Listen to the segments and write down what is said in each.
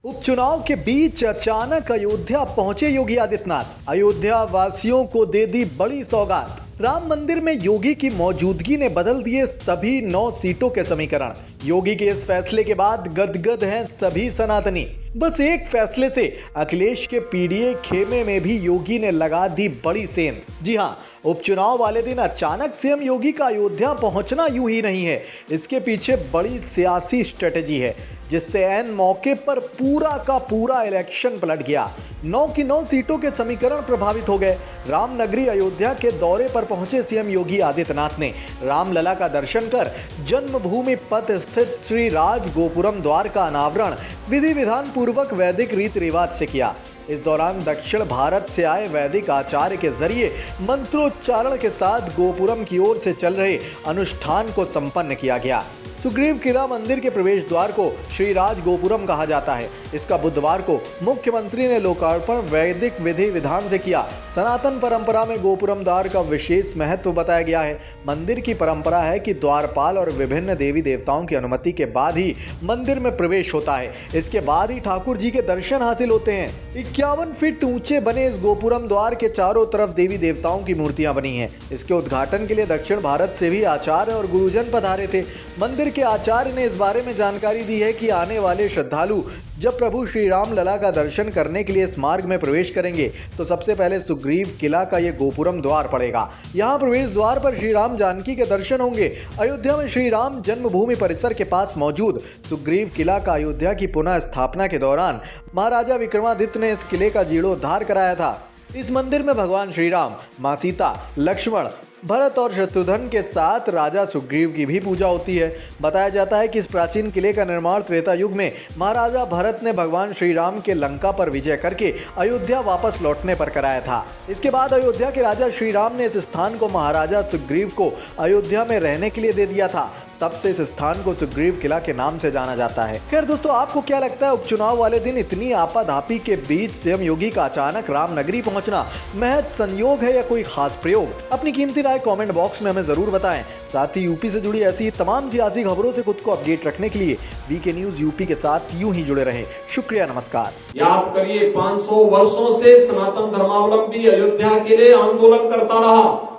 उपचुनाव के बीच अचानक अयोध्या पहुंचे योगी आदित्यनाथ। अयोध्या वासियों को दे दी बड़ी सौगात। राम मंदिर में योगी की मौजूदगी ने बदल दिए सभी 9 सीटों के समीकरण। योगी के इस फैसले के बाद गदगद हैं सभी सनातनी। बस एक फैसले से अखिलेश के पीडीए खेमे में भी योगी ने लगा दी बड़ी सेंध। जी हां, उपचुनाव वाले दिन अचानक सीएम योगी का अयोध्या पहुंचना यूं ही नहीं है, इसके पीछे बड़ी सियासी स्ट्रेटेजी है, जिससे ऐन मौके पर पूरा का पूरा इलेक्शन पलट गया। 9 की 9 सीटों के समीकरण प्रभावित हो गए। रामनगरी अयोध्या के दौरे पर पहुंचे सीएम योगी आदित्यनाथ ने रामलला का दर्शन कर जन्मभूमि पथ स्थित श्री राज गोपुरम द्वार का अनावरण विधि विधान पूर्वक वैदिक रीति रिवाज से किया। इस दौरान दक्षिण भारत से आए वैदिक आचार्य के जरिए मंत्रोच्चारण के साथ गोपुरम की ओर से चल रहे अनुष्ठान को संपन्न किया गया। सुग्रीव किला मंदिर के प्रवेश द्वार को श्री राज गोपुरम कहा जाता है। इसका बुधवार को मुख्यमंत्री ने लोकार्पण वैदिक विधि विधान से किया। सनातन परंपरा में गोपुरम द्वार का विशेष महत्व बताया गया है। मंदिर की परंपरा है कि द्वारपाल और विभिन्न देवी देवताओं की अनुमति के बाद ही मंदिर में प्रवेश होता है। इसके बाद ही ठाकुर जी के दर्शन हासिल होते हैं। 51 फीट ऊंचे बने इस गोपुरम द्वार के चारों तरफ देवी देवताओं की मूर्तियां बनी हैं। इसके उद्घाटन के लिए दक्षिण भारत से भी आचार्य और गुरुजन पधारे थे। मंदिर के आचार्य ने इस बारे में जानकारी दी है कि आने वाले श्रद्धालु जब प्रभु श्री राम लला का दर्शन करने के लिए इस मार्ग में प्रवेश करेंगे तो सबसे पहले सुग्रीव किला का ये गोपुरम द्वार पड़ेगा। यहाँ प्रवेश द्वार पर श्री राम जानकी के दर्शन होंगे। अयोध्या में श्री राम जन्मभूमि परिसर के पास मौजूद सुग्रीव किला का अयोध्या की पुनः स्थापना के दौरान महाराजा विक्रमादित्य ने इस किले का जीर्णोद्धार कराया था। इस मंदिर में भगवान श्री राम, मां सीता, लक्ष्मण, भरत और शत्रुघ्न के साथ राजा सुग्रीव की भी पूजा होती है। बताया जाता है कि इस प्राचीन किले का निर्माण त्रेता युग में महाराजा भरत ने भगवान श्री राम के लंका पर विजय करके अयोध्या वापस लौटने पर कराया था। इसके बाद अयोध्या के राजा श्री राम ने इस स्थान को महाराजा सुग्रीव को अयोध्या में रहने के लिए दे दिया था। तब से इस स्थान को सुग्रीव किला के नाम से जाना जाता है। खैर दोस्तों, आपको क्या लगता है, उपचुनाव वाले दिन इतनी आपाधापी के बीच सीएम योगी का अचानक रामनगरी पहुंचना महज संयोग है या कोई खास प्रयोग? अपनी कीमती राय कमेंट बॉक्स में हमें जरूर बताएं। साथ ही यूपी से जुड़ी ऐसी तमाम सियासी खबरों से खुद को अपडेट रखने के लिए वीके न्यूज यूपी के साथ यूं ही जुड़े रहें। शुक्रिया, नमस्कार। याद करिए, 500 वर्षों से सनातन धर्मावलंबी अयोध्या के लिए आंदोलन करता रहा।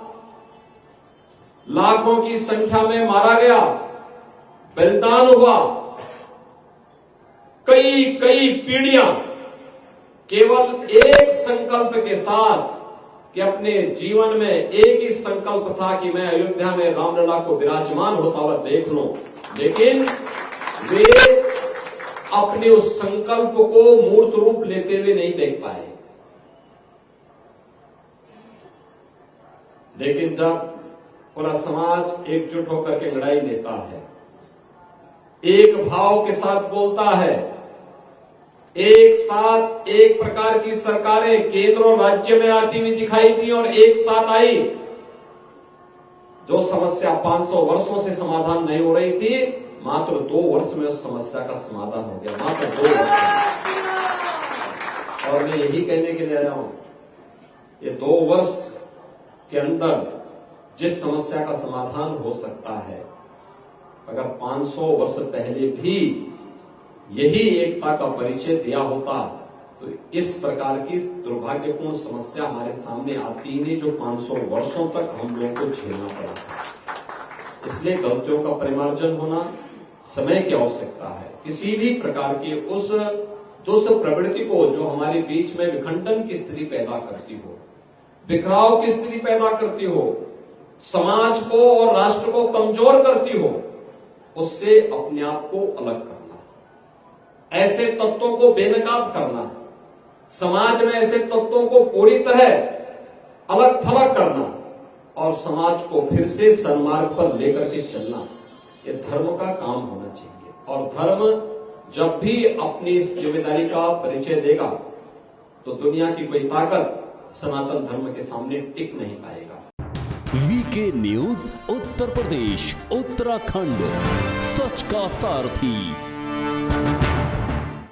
लाखों की संख्या में मारा गया, बलिदान हुआ। कई पीढ़ियां केवल एक संकल्प के साथ कि अपने जीवन में एक ही संकल्प था कि मैं अयोध्या में रामलला को विराजमान होता हुआ देख लूं, लेकिन वे अपने उस संकल्प को मूर्त रूप लेते हुए नहीं देख पाए। लेकिन जब पूरा समाज एकजुट होकर के लड़ाई लेता है, एक भाव के साथ बोलता है, एक साथ एक प्रकार की सरकारें केंद्र और राज्य में आती हुई दिखाई दी और एक साथ आई। जो समस्या 500 वर्षों से समाधान नहीं हो रही थी, मात्र 2 वर्ष में उस समस्या का समाधान हो गया। मात्र 2 वर्ष में। और मैं यही कहने के लिए आया हूं, ये 2 वर्ष के अंदर जिस समस्या का समाधान हो सकता है, अगर 500 वर्ष पहले भी यही एकता का परिचय दिया होता तो इस प्रकार की दुर्भाग्यपूर्ण समस्या हमारे सामने आती ही नहीं, जो 500 वर्षों तक हम लोगों को झेलना पड़ा था। इसलिए गलतियों का परिमार्जन होना समय की आवश्यकता है। किसी भी प्रकार की उस दुष्ट प्रवृत्ति को जो हमारे बीच में विखंडन की स्थिति पैदा करती हो, बिखराव की स्थिति पैदा करती हो, समाज को और राष्ट्र को कमजोर करती हो, उससे अपने आप को अलग करना, ऐसे तत्वों को बेनकाब करना, समाज में ऐसे तत्वों को पूरी तरह अलग थलग करना और समाज को फिर से सन्मार्ग पर लेकर के चलना, ये धर्म का काम होना चाहिए। और धर्म जब भी अपनी इस जिम्मेदारी का परिचय देगा तो दुनिया की कोई ताकत सनातन धर्म के सामने टिक नहीं पाएगा। वीके न्यूज उत्तर प्रदेश, उत्तराखंड, सच का सारथी।